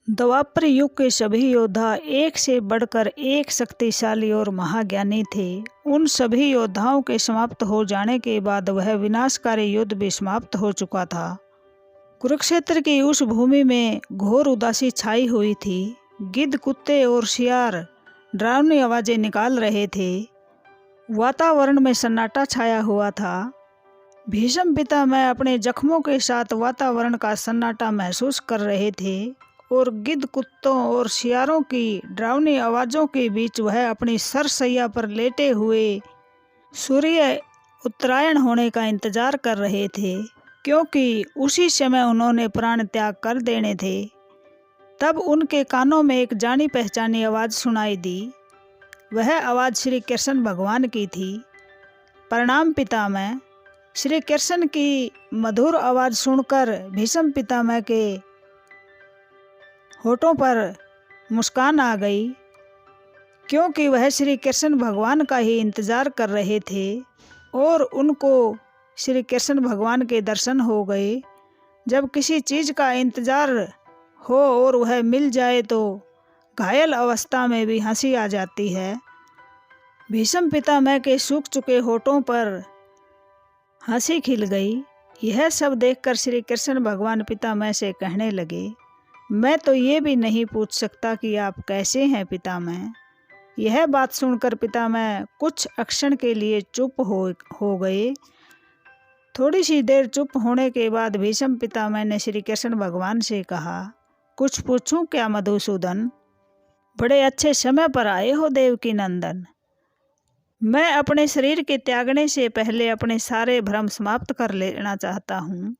द्वापर युग के सभी योद्धा एक से बढ़कर एक शक्तिशाली और महाज्ञानी थे। उन सभी योद्धाओं के समाप्त हो जाने के बाद वह विनाशकारी युद्ध भी समाप्त हो चुका था। कुरुक्षेत्र की उस भूमि में घोर उदासी छाई हुई थी। गिद्ध, कुत्ते और शियार डरावनी आवाजें निकाल रहे थे। वातावरण में सन्नाटा छाया हुआ था। भीष्म पितामह अपने जख्मों के साथ वातावरण का सन्नाटा महसूस कर रहे थे और गिद्ध, कुत्तों और शियारों की डरावनी आवाज़ों के बीच वह अपनी सरसैया पर लेटे हुए सूर्य उत्तरायण होने का इंतजार कर रहे थे, क्योंकि उसी समय उन्होंने प्राण त्याग कर देने थे। तब उनके कानों में एक जानी पहचानी आवाज़ सुनाई दी। वह आवाज़ श्री कृष्ण भगवान की थी। प्रणाम पितामह। श्री कृष्ण की मधुर आवाज़ सुनकर भीष्म पितामह के होठों पर मुस्कान आ गई, क्योंकि वह श्री कृष्ण भगवान का ही इंतज़ार कर रहे थे और उनको श्री कृष्ण भगवान के दर्शन हो गए। जब किसी चीज़ का इंतज़ार हो और वह मिल जाए तो घायल अवस्था में भी हंसी आ जाती है। भीष्म पितामह के सूख चुके होठों पर हंसी खिल गई। यह सब देखकर श्री कृष्ण भगवान पितामह से कहने लगे, मैं तो ये भी नहीं पूछ सकता कि आप कैसे हैं पितामह। यह बात सुनकर पितामह कुछ क्षण के लिए चुप हो गए। थोड़ी सी देर चुप होने के बाद भीष्म पितामह ने श्री कृष्ण भगवान से कहा, कुछ पूछूं क्या मधुसूदन? बड़े अच्छे समय पर आए हो देवकी नंदन। मैं अपने शरीर के त्यागने से पहले अपने सारे भ्रम समाप्त कर लेना चाहता हूँ,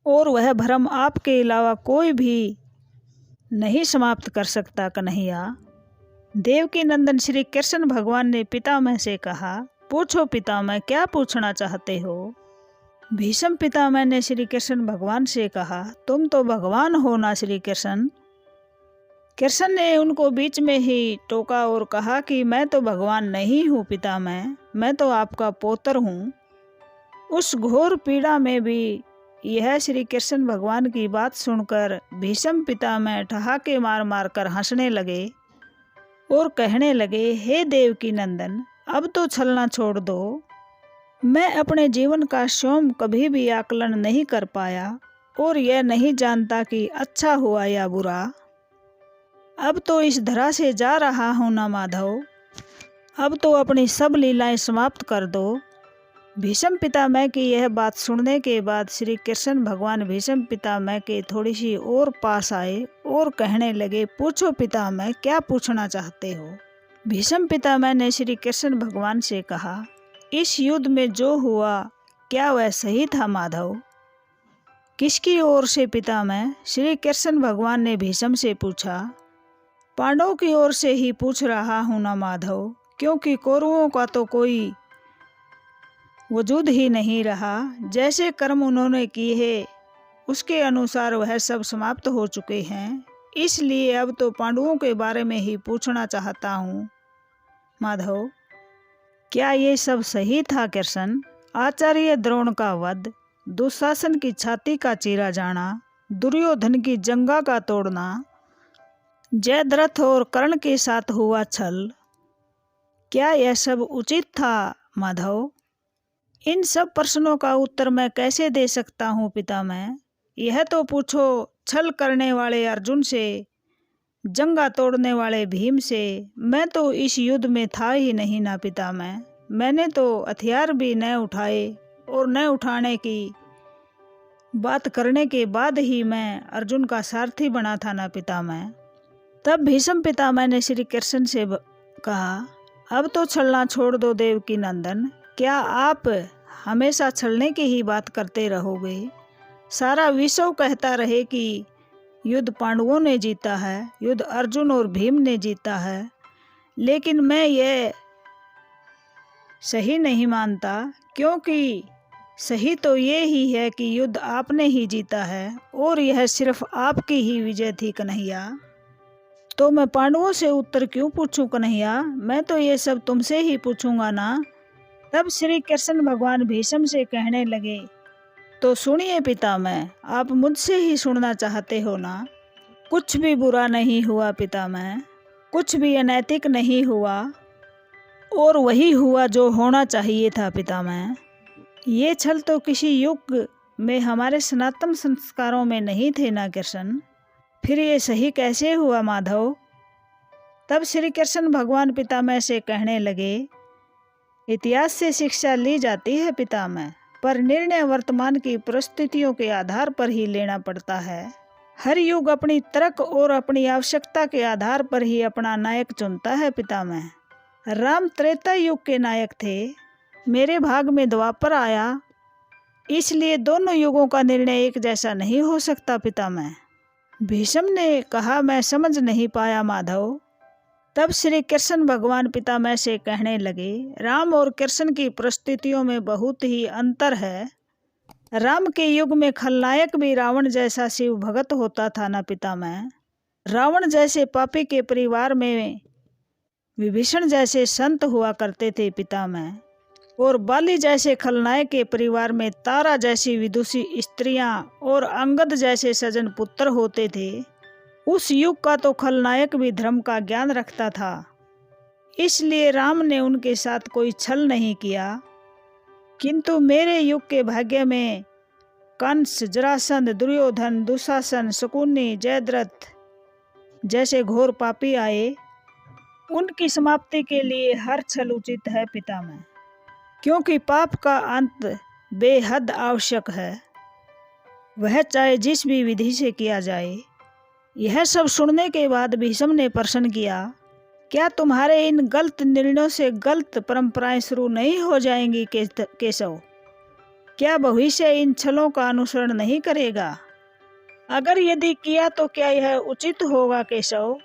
और वह भ्रम आपके अलावा कोई भी नहीं समाप्त कर सकता कन्हैया। देवकी नंदन श्री कृष्ण भगवान ने पितामह से कहा, पूछो पितामह, क्या पूछना चाहते हो? भीष्म पितामह ने श्री कृष्ण भगवान से कहा, तुम तो भगवान हो ना श्री कृष्ण। कृष्ण ने उनको बीच में ही टोका और कहा कि मैं तो भगवान नहीं हूँ पितामह, मैं तो आपका पोत्र हूँ। उस घोर पीड़ा में भी यह श्री कृष्ण भगवान की बात सुनकर भीष्म पितामह ठहाके मार मार कर हंसने लगे और कहने लगे, हे देवकी नंदन, अब तो छलना छोड़ दो। मैं अपने जीवन का स्वयं कभी भी आकलन नहीं कर पाया और यह नहीं जानता कि अच्छा हुआ या बुरा। अब तो इस धरा से जा रहा हूँ ना माधव, अब तो अपनी सब लीलाएं समाप्त कर दो। भीष्म पितामह की यह बात सुनने के बाद श्री कृष्ण भगवान भीष्म पितामह के थोड़ी सी और पास आए और कहने लगे, पूछो पितामह, क्या पूछना चाहते हो? भीष्म पितामह ने श्री कृष्ण भगवान से कहा, इस युद्ध में जो हुआ क्या वह सही था माधव? किसकी ओर से पितामह? श्री कृष्ण भगवान ने भीष्म से पूछा। पांडवों की ओर से ही पूछ रहा हूँ ना माधव, क्योंकि कौरवों का तो कोई वजूद ही नहीं रहा। जैसे कर्म उन्होंने किए हैं उसके अनुसार वह सब समाप्त हो चुके हैं, इसलिए अब तो पांडवों के बारे में ही पूछना चाहता हूँ माधव। क्या ये सब सही था कृष्ण? आचार्य द्रोण का वध, दुशासन की छाती का चीरा जाना, दुर्योधन की जंगा का तोड़ना, जयद्रथ और कर्ण के साथ हुआ छल, क्या यह सब उचित था माधव? इन सब प्रश्नों का उत्तर मैं कैसे दे सकता हूँ पितामह? यह तो पूछो छल करने वाले अर्जुन से, जंगा तोड़ने वाले भीम से। मैं तो इस युद्ध में था ही नहीं ना पितामह। मैंने तो हथियार भी न उठाए और न उठाने की बात करने के बाद ही मैं अर्जुन का सारथी बना था ना पितामह। तब भीष्म पितामह ने श्री कृष्ण से कहा, अब तो छलना छोड़ दो देवकी नंदन। क्या आप हमेशा छलने की ही बात करते रहोगे? सारा विश्व कहता रहे कि युद्ध पांडवों ने जीता है, युद्ध अर्जुन और भीम ने जीता है, लेकिन मैं ये सही नहीं मानता, क्योंकि सही तो ये ही है कि युद्ध आपने ही जीता है और यह सिर्फ आपकी ही विजय थी कन्हैया। तो मैं पांडवों से उत्तर क्यों पूछूं कन्हैया? मैं तो ये सब तुमसे ही पूछूंगा ना। तब श्री कृष्ण भगवान भीष्म से कहने लगे, तो सुनिए पितामह, आप मुझसे ही सुनना चाहते हो ना? कुछ भी बुरा नहीं हुआ पितामह, कुछ भी अनैतिक नहीं हुआ, और वही हुआ जो होना चाहिए था पितामह। ये छल तो किसी युग में हमारे सनातन संस्कारों में नहीं थे ना कृष्ण, फिर ये सही कैसे हुआ माधव? तब श्री कृष्ण भगवान पितामह से कहने लगे, इतिहास से शिक्षा ली जाती है पितामह, पर निर्णय वर्तमान की परिस्थितियों के आधार पर ही लेना पड़ता है। हर युग अपनी तर्क और अपनी आवश्यकता के आधार पर ही अपना नायक चुनता है पितामह। राम त्रेता युग के नायक थे, मेरे भाग में द्वापर आया, इसलिए दोनों युगों का निर्णय एक जैसा नहीं हो सकता पितामह। भीष्म ने कहा, मैं समझ नहीं पाया माधव। तब श्री कृष्ण भगवान पितामह से कहने लगे, राम और कृष्ण की परिस्थितियों में बहुत ही अंतर है। राम के युग में खलनायक भी रावण जैसा शिव भगत होता था ना पितामह। रावण जैसे पापी के परिवार में विभीषण जैसे संत हुआ करते थे पितामह, और बाली जैसे खलनायक के परिवार में तारा जैसी विदुषी स्त्रियां और अंगद जैसे सजन पुत्र होते थे। उस युग का तो खलनायक भी धर्म का ज्ञान रखता था, इसलिए राम ने उनके साथ कोई छल नहीं किया। किंतु मेरे युग के भाग्य में कंस, जरासंध, दुर्योधन, दुशासन, शकुनी, जयद्रथ जैसे घोर पापी आए। उनकी समाप्ति के लिए हर छल उचित है पितामह, क्योंकि पाप का अंत बेहद आवश्यक है, वह चाहे जिस भी विधि से किया जाए। यह सब सुनने के बाद भीष्म ने प्रश्न किया, क्या तुम्हारे इन गलत निर्णयों से गलत परंपराएं शुरू नहीं हो जाएंगी केशव? क्या भविष्य इन छलों का अनुसरण नहीं करेगा? अगर यदि किया तो क्या यह उचित होगा केशव?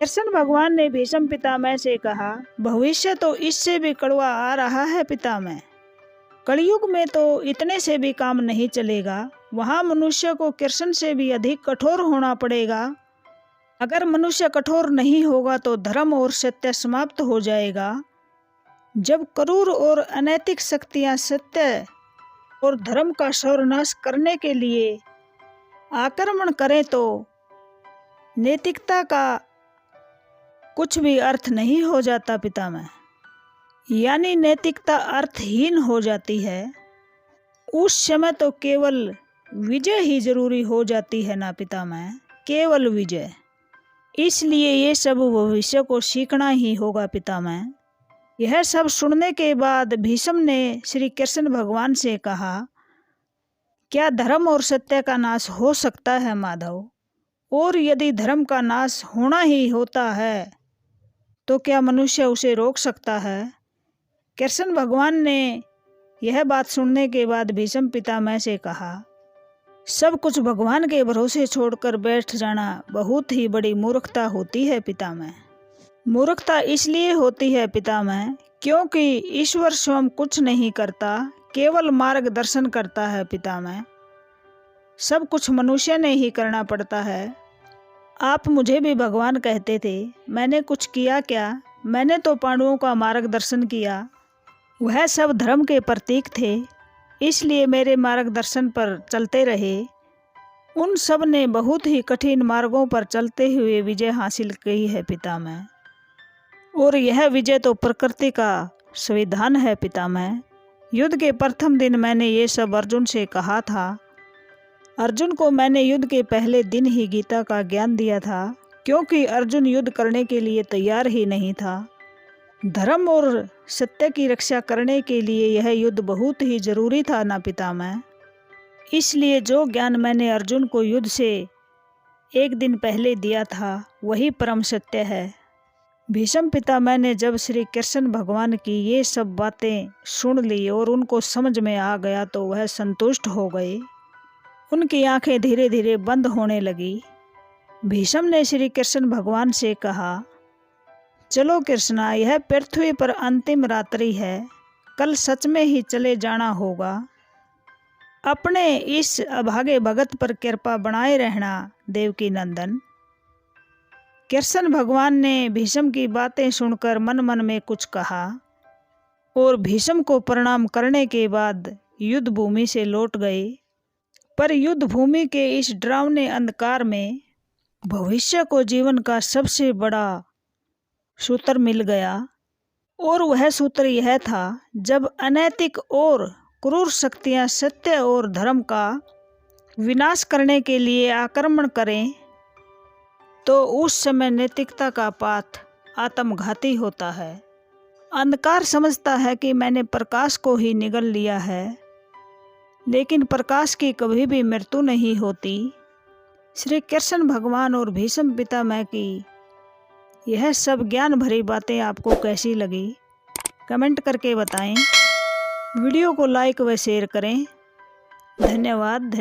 कृष्ण भगवान ने भीष्म पितामह से कहा, भविष्य तो इससे भी कड़वा आ रहा है पितामह। कलयुग में तो इतने से भी काम नहीं चलेगा, वहाँ मनुष्य को कृष्ण से भी अधिक कठोर होना पड़ेगा। अगर मनुष्य कठोर नहीं होगा तो धर्म और सत्य समाप्त हो जाएगा। जब क्रूर और अनैतिक शक्तियाँ सत्य और धर्म का सर्वनाश करने के लिए आक्रमण करें तो नैतिकता का कुछ भी अर्थ नहीं हो जाता पितामह, यानी नैतिकता अर्थहीन हो जाती है। उस समय तो केवल विजय ही जरूरी हो जाती है ना पितामह, केवल विजय। इसलिए ये सब भविष्य को सीखना ही होगा पितामह। यह सब सुनने के बाद भीष्म ने श्री कृष्ण भगवान से कहा, क्या धर्म और सत्य का नाश हो सकता है माधव? और यदि धर्म का नाश होना ही होता है तो क्या मनुष्य उसे रोक सकता है? कृष्ण भगवान ने यह बात सुनने के बाद भीष्म पितामह से कहा, सब कुछ भगवान के भरोसे छोड़कर बैठ जाना बहुत ही बड़ी मूर्खता होती है पितामह। मूर्खता इसलिए होती है पितामह क्योंकि ईश्वर स्वयं कुछ नहीं करता, केवल मार्गदर्शन करता है पितामह। सब कुछ मनुष्य ने ही करना पड़ता है। आप मुझे भी भगवान कहते थे, मैंने कुछ किया क्या? मैंने तो पांडवों का मार्गदर्शन किया, वह सब धर्म के प्रतीक थे, इसलिए मेरे मार्गदर्शन पर चलते रहे। उन सब ने बहुत ही कठिन मार्गों पर चलते हुए विजय हासिल की है पितामह, और यह विजय तो प्रकृति का संविधान है पितामह। युद्ध के प्रथम दिन मैंने ये सब अर्जुन से कहा था। अर्जुन को मैंने युद्ध के पहले दिन ही गीता का ज्ञान दिया था, क्योंकि अर्जुन युद्ध करने के लिए तैयार ही नहीं था। धर्म और सत्य की रक्षा करने के लिए यह युद्ध बहुत ही जरूरी था ना पितामह। इसलिए जो ज्ञान मैंने अर्जुन को युद्ध से एक दिन पहले दिया था वही परम सत्य है। भीष्म पितामह ने जब श्री कृष्ण भगवान की ये सब बातें सुन ली और उनको समझ में आ गया तो वह संतुष्ट हो गए। उनकी आंखें धीरे धीरे बंद होने लगी। भीष्म ने श्री कृष्ण भगवान से कहा, चलो कृष्णा, यह पृथ्वी पर अंतिम रात्रि है, कल सच में ही चले जाना होगा। अपने इस अभागे भगत पर कृपा बनाए रहना देवकी नंदन। कृष्ण भगवान ने भीष्म की बातें सुनकर मन मन में कुछ कहा और भीष्म को प्रणाम करने के बाद युद्ध भूमि से लौट गए। पर युद्ध भूमि के इस डरावने अंधकार में भविष्य को जीवन का सबसे बड़ा सूत्र मिल गया, और वह सूत्र यह था, जब अनैतिक और क्रूर शक्तियां सत्य और धर्म का विनाश करने के लिए आक्रमण करें तो उस समय नैतिकता का पाथ आत्मघाती होता है। अंधकार समझता है कि मैंने प्रकाश को ही निगल लिया है, लेकिन प्रकाश की कभी भी मृत्यु नहीं होती। श्री कृष्ण भगवान और भीष्म पितामह की यह सब ज्ञान भरी बातें आपको कैसी लगी, कमेंट करके बताएं। वीडियो को लाइक व शेयर करें। धन्यवाद।